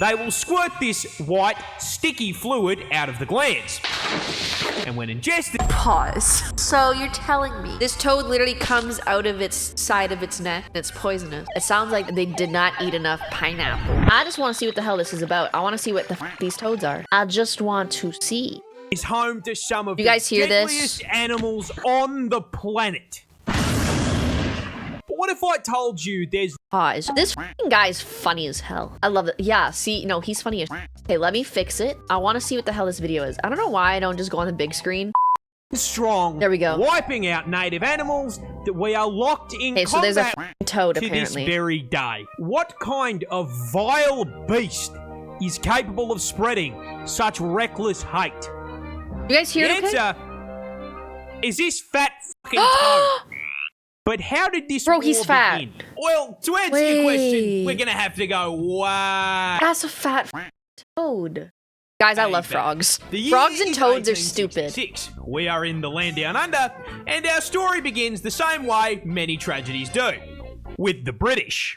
They will squirt this white, sticky fluid out of the glands. And when ingested... Pause. So you're telling me this toad literally comes out of its side of its neck and it's poisonous. It sounds like they did not eat enough pineapple. I just want to see what the hell this is about. I want to see what the f these toads are. I just want to see. Is home to some of you guys the hear deadliest this? animals on the planet. What if I told you there's... Pause. This f***ing guy is funny as hell. I love it. Yeah, see, no, he's funny as Okay, let me fix it. I want to see what the hell this video is. I don't know why I don't just go on the big screen. strong, there we go, wiping out native animals that we are locked in combat so there's a toad to apparently. This very day. What kind of vile beast is capable of spreading such reckless hate? You guys hear the it? Answer is this fat fucking toad. But how did this Bro, he's fat. begin? Well, to answer your question, we're gonna have to go, wow. That's a fat toad. Guys, I love frogs. Frogs and toads are stupid. We are in the land down under, and our story begins the same way many tragedies do, with the British.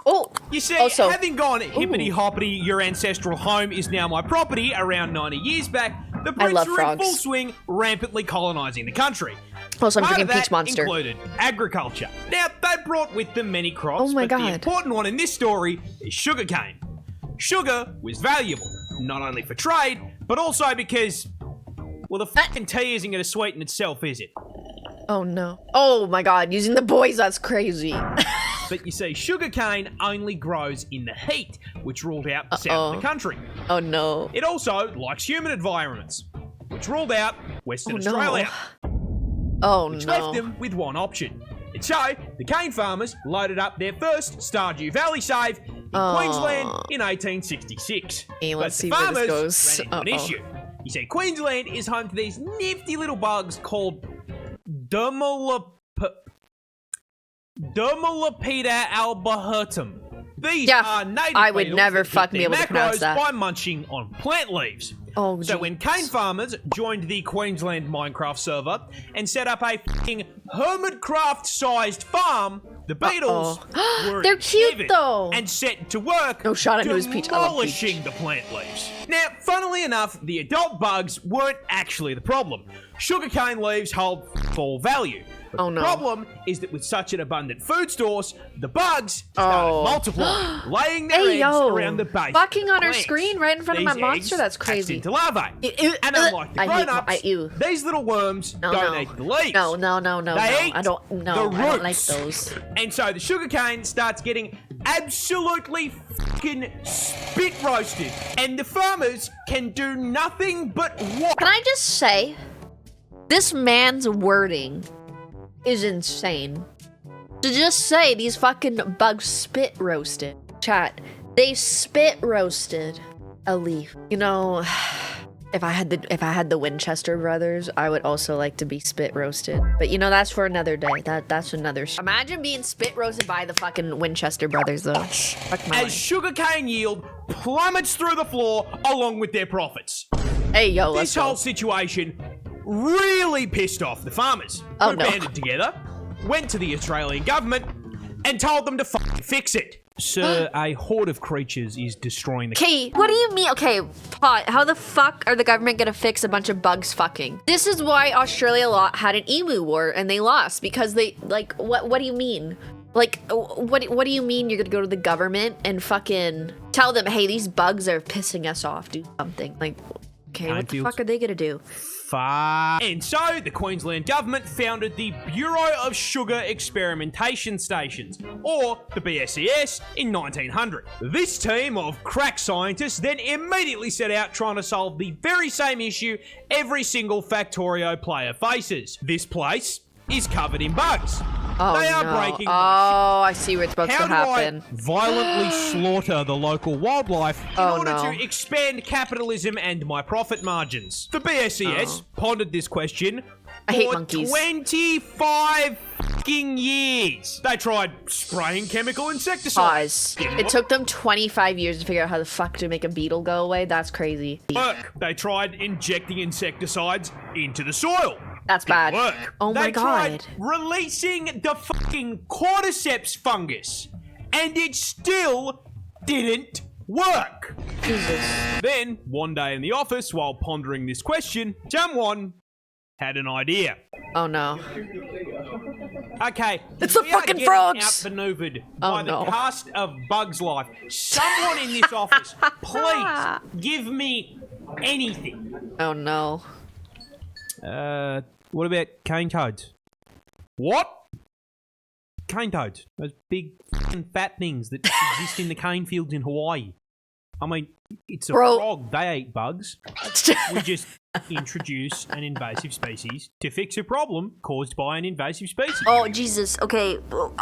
Oh, you see, having gone hippity-hoppity, your ancestral home is now my property around 90 years back, the Brits were in full swing, rampantly colonising the country. Also, I'm Part drinking of Peach Monster. Included agriculture. Now, they brought with them many crops, oh my but God. the important one in this story is sugarcane. Sugar was valuable, not only for trade, but also because, well, the fucking tea isn't going to sweeten itself, is it? Oh no. Oh my God, using the boys, that's crazy. But you see, sugarcane only grows in the heat, which ruled out the south of the country. Oh no. It also likes humid environments, which ruled out Western Australia. Oh which no. left them with one option. And so, the cane farmers loaded up their first Stardew Valley save in Queensland in 1866. Hey, let's see but the where farmers this goes. ran into an issue. You see, Queensland is home to these nifty little bugs called Dermalopida albahertum. These are native I would beetles never that fucking be get able their to pronounce macros that. by munching on plant leaves. Oh, so when cane farmers joined the Queensland Minecraft server and set up a f***ing Hermitcraft-sized farm, the beetles were they're cute though and set to work demolishing the plant leaves. Now, funnily enough, the adult bugs weren't actually the problem. Sugarcane leaves hold full value. But the problem is that with such an abundant food source, the bugs started multiplying, laying their eggs around the base. Fucking on our screen right in front of my monster, that's crazy. Into larvae. And unlike the grown-ups, these little worms don't eat the leaves. No. They eat I don't like those. And so the sugarcane starts getting absolutely fucking spit roasted. And the farmers can do nothing but what? Can I just say, this man's wording is insane. To just say these fucking bugs spit roasted. Chat, they spit roasted a leaf. You know, if I had the Winchester brothers, I would also like to be spit roasted. But you know, that's for another day. That's another Imagine being spit roasted by the fucking Winchester brothers though. Fuck my life. As sugarcane yield plummets through the floor along with their profits. Hey yo, this whole situation really pissed off the farmers, who banded together, went to the Australian government, and told them to fucking fix it. Sir, a horde of creatures is destroying the... Okay, what do you mean? Okay, how the fuck are the government gonna fix a bunch of bugs fucking? This is why Australia had an emu war and they lost, because they, like, what do you mean? Like, what do you mean you're gonna go to the government and fucking tell them, hey, these bugs are pissing us off, do something? Like, okay, what the fuck are they gonna do? And so, the Queensland government founded the Bureau of Sugar Experimentation Stations, or the BSES, in 1900. This team of crack scientists then immediately set out trying to solve the very same issue every single Factorio player faces. This place is covered in bugs. They are breaking I see where it's supposed to happen. How do I violently slaughter the local wildlife in order to expand capitalism and my profit margins? The BSES pondered this question for 25 fucking years. They tried spraying chemical insecticides. It took them 25 years to figure out how the fuck to make a beetle go away. That's crazy. They tried injecting insecticides into the soil. That's bad. Oh my God. They tried releasing the fucking cordyceps fungus, and it still didn't work? Jesus. Then, one day in the office, while pondering this question, someone had an idea. Oh no. Okay, It's the we are fucking getting frogs! outmaneuvered Oh, by no. the cast of Bugs Life. Someone in this office, please give me anything. Oh no. What about cane toads? What? Cane toads. Those big fucking fat things that exist in the cane fields in Hawaii. I mean, it's a Bro. frog. They eat bugs. We just introduce an invasive species to fix a problem caused by an invasive species. Oh Jesus. Okay.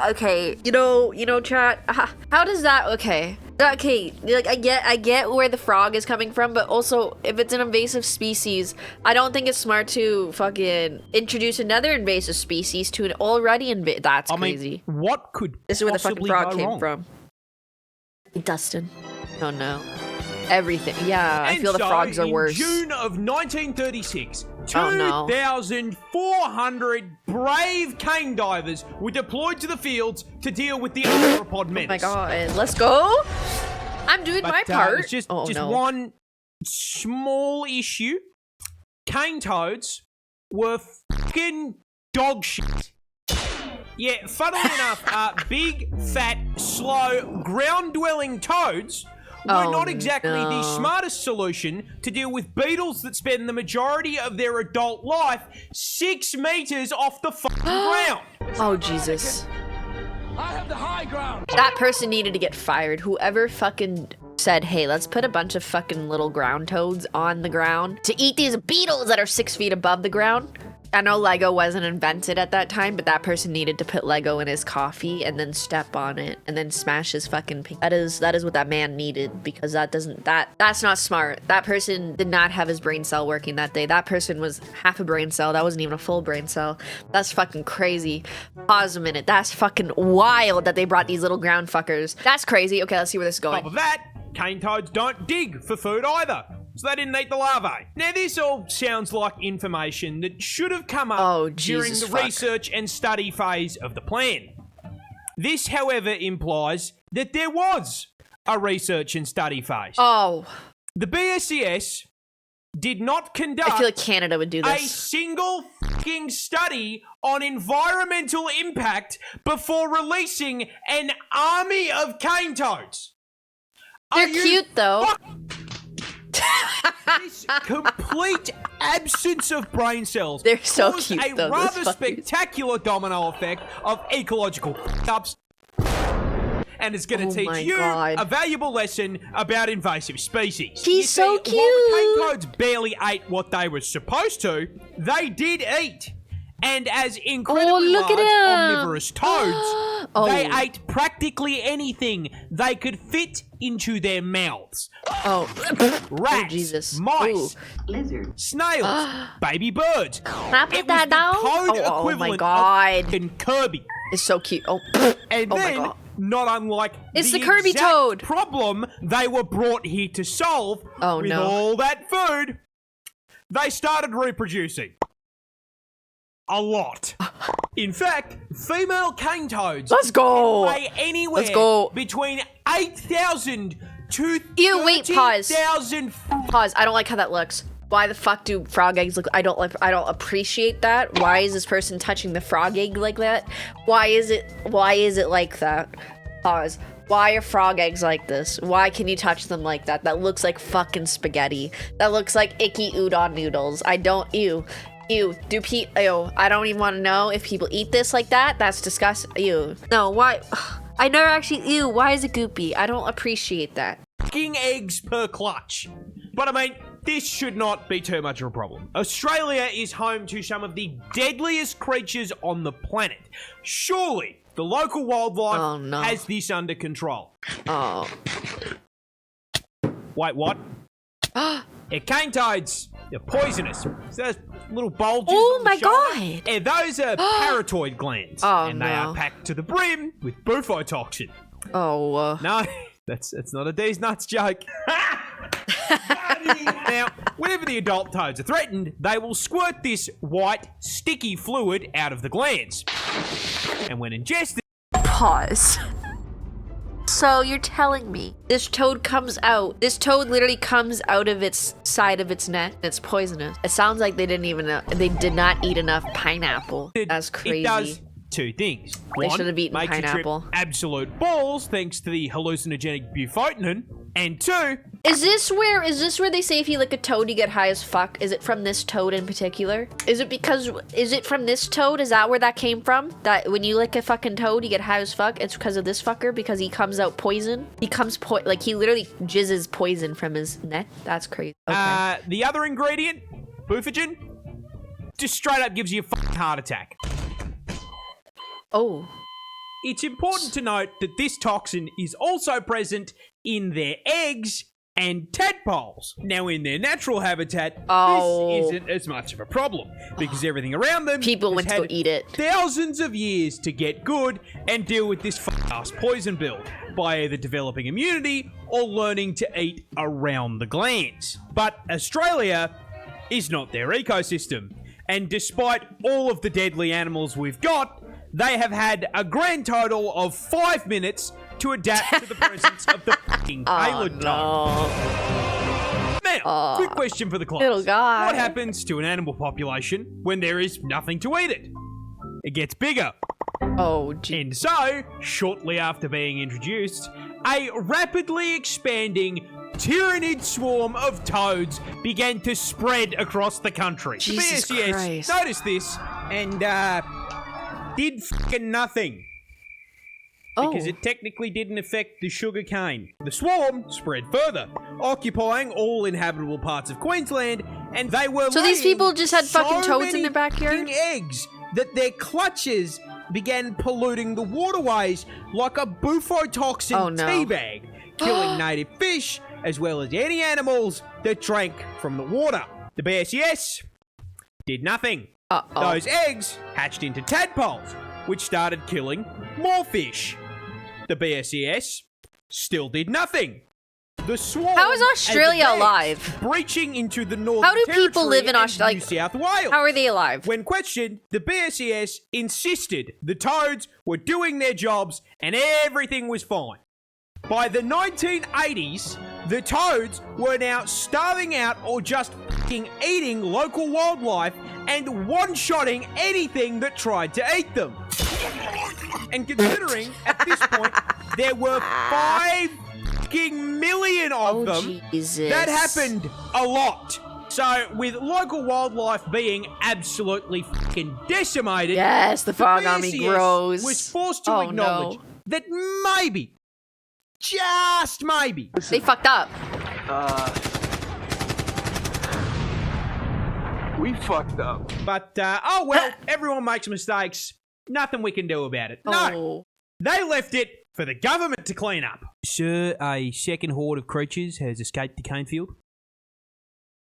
Okay. You know, chat. How does that? Okay. Okay. Like I get where the frog is coming from, but also if it's an invasive species, I don't think it's smart to fucking introduce another invasive species to an already That's crazy. I mean, what could This is where the fucking possibly frog go came wrong? from. Dustin. Oh no. Everything. Yeah, I And feel the so, frogs are worse. In June of 1936, Oh, no. 2,400 brave cane divers were deployed to the fields to deal with the arthropod menace. Oh my god. Let's go. I'm doing my part. It's just oh no. one small issue. Cane toads were fucking dog shit. Yeah, funnily enough, big, fat, slow, ground-dwelling toads were Oh, not exactly the no. smartest solution to deal with beetles that spend the majority of their adult life 6 meters off the fucking ground. Oh Jesus. I have the high ground. That person needed to get fired. Whoever fucking said, hey, let's put a bunch of fucking little ground toads on the ground to eat these beetles that are 6 feet above the ground. I know Lego wasn't invented at that time, but that person needed to put Lego in his coffee and then step on it and then smash his fucking pink. That is what that man needed, because that's not smart. That person did not have his brain cell working that day. That person was half a brain cell. That wasn't even a full brain cell. That's fucking crazy. Pause a minute. That's fucking wild that they brought these little ground fuckers. That's crazy. Okay, let's see where this is On top going. of that, cane toads don't dig for food either, so they didn't eat the larvae. Now, this all sounds like information that should have come up Oh, during Jesus the fuck. research and study phase of the plan. This, however, implies that there was a research and study phase. Oh, The BSCS did not I conduct feel like Canada would do a this. single fucking study on environmental impact before releasing an army of cane toads. They're Are you cute though. This complete absence of brain cells They're so caused cute, a though, this rather fucking- spectacular domino effect of ecological ups, and it's going to Oh my teach you God. a valuable lesson about invasive species. He's You so see, While the cane cute. toads barely ate what they were supposed to, they did eat. And as incredibly look at large him. omnivorous toads, Oh. they ate practically anything they could fit into their mouths. Oh, Rats, Jesus. mice, Ooh. snails, baby birds. Can I put It was that the down? code Oh my equivalent God. of fucking Kirby. It's so cute. Oh, And oh my then, God. not unlike It's the Kirby exact toad. problem they were brought here to solve, Oh, with no. all that food, they started reproducing. A lot. In fact, female cane toads Let's go. weigh anywhere Let's go. between 8,000 to Ew, wait, pause. 30,000 Pause. I don't like how that looks. Why the fuck do frog eggs look? I don't appreciate that. Why is this person touching the frog egg like that? Why is it like that? Pause. Why are frog eggs like this? Why can you touch them like that? That looks like fucking spaghetti. That looks like icky udon noodles. I don't, ew. Ew, ew, I don't even want to know if people eat this like that. That's disgusting. Ew. No, why? I never actually, ew, why is it goopy? I don't appreciate that. fucking eggs per clutch. But I mean, this should not be too much of a problem. Australia is home to some of the deadliest creatures on the planet. Surely, the local wildlife Oh, no. has this under control. Oh. Wait, what? Yeah, cane toads. They're poisonous. So those little bulges Oh on the my shoulder, God. Yeah, those are parotid glands. Oh, and they are no. packed to the brim with bufotoxin. Oh. No, that's not a D's nuts joke. Now, whenever the adult toads are threatened, they will squirt this white, sticky fluid out of the glands. And when ingested, Pause. So you're telling me this toad comes out. This toad literally comes out of its side of its neck. It's poisonous. It sounds like they did not eat enough pineapple. That's crazy. It does two things. They One, should have eaten makes you pineapple. trip absolute balls thanks to the hallucinogenic bufotenin. And two, Is this where they say if you lick a toad you get high as fuck? Is it from this toad in particular? Is it from this toad? Is that where that came from? That when you lick a fucking toad you get high as fuck? It's because of this fucker because he comes out poison? He comes like he literally jizzes poison from his neck? That's crazy. Okay. the other ingredient, bufogen, just straight up gives you a fucking heart attack. Oh. It's important to note that this toxin is also present in their eggs and tadpoles. Now, in their natural habitat, this isn't as much of a problem because everything around them People went to go eat it. thousands of years to get good and deal with this ass poison build by either developing immunity or learning to eat around the glands. But Australia is not their ecosystem, and despite all of the deadly animals we've got, they have had a grand total of 5 minutes to adapt to the presence of the fucking payload toad. Now, quick question for the class. Little guy. What happens to an animal population when there is nothing to eat it? It gets bigger. Oh, gee. And so, shortly after being introduced, a rapidly expanding tyrannid swarm of toads began to spread across the country. Jesus the BSES Christ. noticed this and did fucking nothing. Because it technically didn't affect the sugar cane. The swarm spread further, occupying all inhabitable parts of Queensland, and they were So these laying people just had fucking so toads in many their backyard? fucking eggs that their clutches began polluting the waterways like a bufotoxin Oh, no. teabag, killing native fish as well as any animals that drank from the water. The BSES did nothing. Those eggs hatched into tadpoles, which started killing more fish. The BSES still did nothing. The swarm How is Australia advanced, alive? breaching into the Northern How do people Territory live in and Australia? New South Wales. How are they alive? When questioned, the BSES insisted the toads were doing their jobs and everything was fine. By the 1980s, the toads were now starving out or just fucking eating local wildlife and one-shotting anything that tried to eat them. And considering, at this point, there were 5 fucking million of them, Jesus. that happened a lot. So, with local wildlife being absolutely fucking decimated, Yes, the fog BSES army grows. was forced to Oh, acknowledge no. that maybe, just maybe, They fucked up. We fucked up. but, oh well, everyone makes mistakes. Nothing we can do about it. No, Oh. they left it for the government to clean up. Sir, a second horde of creatures has escaped the cane field.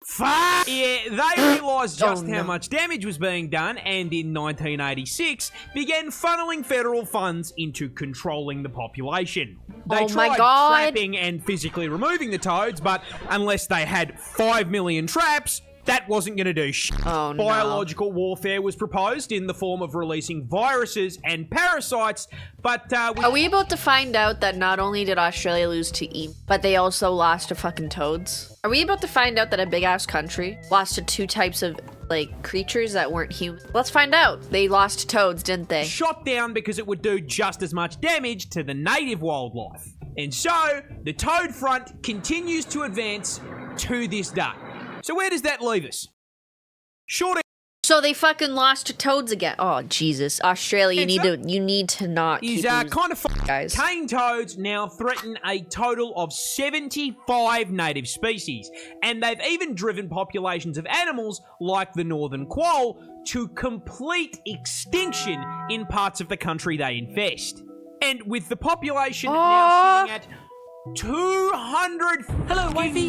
Fuck! Yeah, they realised just Oh, no. how much damage was being done and in 1986 began funneling federal funds into controlling the population. They Oh my tried God. trapping and physically removing the toads, but unless they had 5 million traps, that wasn't going to do shit. Oh, no. Biological warfare was proposed in the form of releasing viruses and parasites, but Are we about to find out that not only did Australia lose to emu, but they also lost to fucking toads? Are we about to find out that a big-ass country lost to 2 types of, like, creatures that weren't human? Let's find out. They lost to toads, didn't they? shot down because it would do just as much damage to the native wildlife. And so, the toad front continues to advance to this day. So where does that leave us? Short So they fucking lost to toads again. Oh, Jesus. Australia, Answer you need to not is keep losing, kind of guys. cane toads now threaten a total of 75 native species, and they've even driven populations of animals like the northern quoll to complete extinction in parts of the country they infest. And with the population now sitting at 200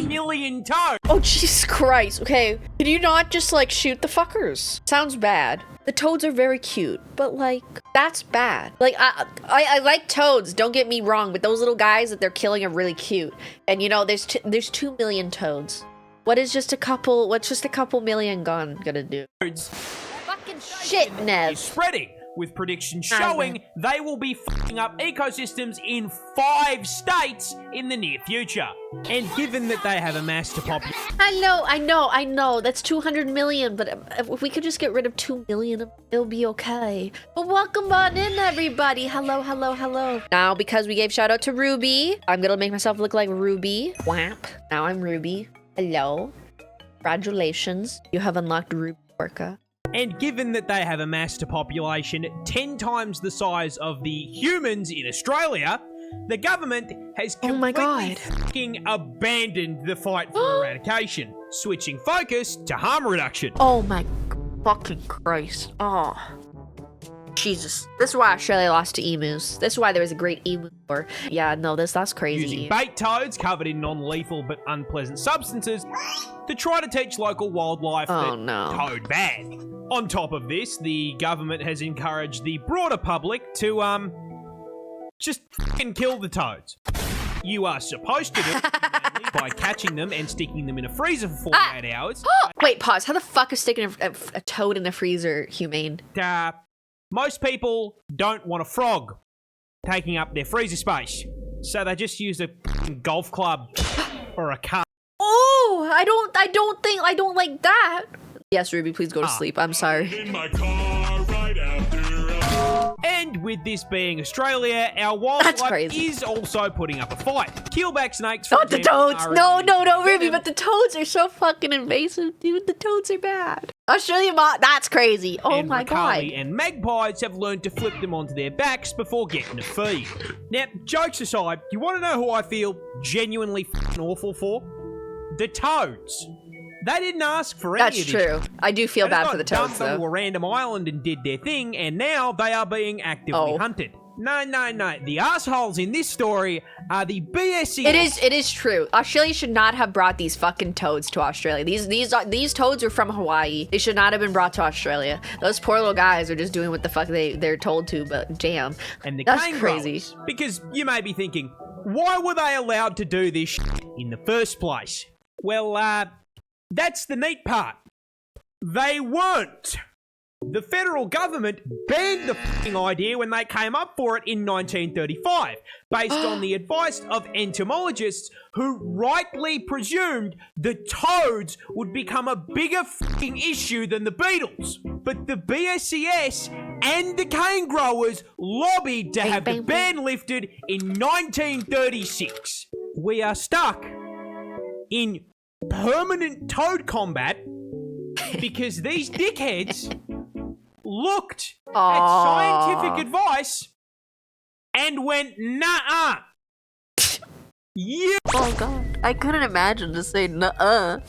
million toads. Oh, Jesus Christ. Okay, can you not just, like, shoot the fuckers? Sounds bad. The toads are very cute, but, like, that's bad. Like, I like toads, don't get me wrong, but those little guys that they're killing are really cute. And, you know, there's 2 million toads. What's just a couple million gonna do? Fucking shit, Is Nev. spreading with predictions showing they will be fucking up ecosystems in 5 states in the near future. And given that they have amassed a population... I know. That's 200 million, but if we could just get rid of 2 million, it'll be okay. But welcome on in, everybody. Hello. Now, because we gave shout out to Ruby, I'm gonna make myself look like Ruby. Whap. Now I'm Ruby. Hello. Congratulations. You have unlocked Ruby Orca. And given that they have amassed a population 10 times the size of the humans in Australia, the government has completely fucking abandoned the fight for eradication, switching focus to harm reduction. Oh my fucking Christ. Oh. Jesus. This is why Australia lost to emus. This is why there was a great emu war. Yeah, no, that's crazy. Using bait toads covered in non-lethal but unpleasant substances to try to teach local wildlife that toad bad. On top of this, the government has encouraged the broader public to, just fucking kill the toads. You are supposed to do it by catching them and sticking them in a freezer for 48 hours. Wait, pause. How the fuck is sticking a toad in the freezer humane? Most people don't want a frog taking up their freezer space, so they just use a golf club or a car. Oh, I don't like that. Yes, Ruby, please go to sleep. I'm sorry. In my car right after. And with this being Australia, our wildlife is also putting up a fight. Keelback snakes. Not the toads. No, Ruby, but the toads are so fucking invasive, dude. The toads are bad. Australia, that's crazy. Oh my god. And magpies have learned to flip them onto their backs before getting a feed. Now, jokes aside, you want to know who I feel genuinely fucking awful for? The toads. They didn't ask for any of this. That's true. I do feel bad for the toads, though. They to a random island and did their thing, and now they are being actively hunted. No. The assholes in this story are the BSES. It is true. Australia should not have brought these fucking toads to Australia. These toads are from Hawaii. They should not have been brought to Australia. Those poor little guys are just doing what the fuck they're told to, but damn. And that's crazy. Because you may be thinking, why were they allowed to do this shit in the first place? Well, that's the neat part. They weren't. The federal government banned the fucking idea when they came up for it in 1935, based on the advice of entomologists who rightly presumed the toads would become a bigger fucking issue than the beetles. But the BSES and the cane growers lobbied to have the ban lifted in 1936. We are stuck in permanent toad combat because these dickheads looked at scientific advice and went, nah. Yeah. Oh god. I couldn't imagine just saying nuh-uh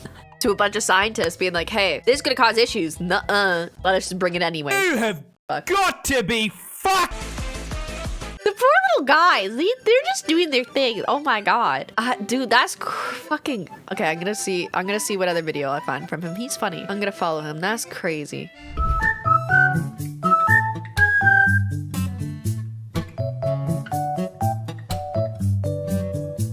to a bunch of scientists being like, hey, this is gonna cause issues. Nuh-uh. Let us just bring it anyway. You have got to be fucked. The poor little guys, they're just doing their thing. Oh my god. Dude, that's fucking... Okay, I'm gonna see what other video I find from him. He's funny. I'm gonna follow him. That's crazy.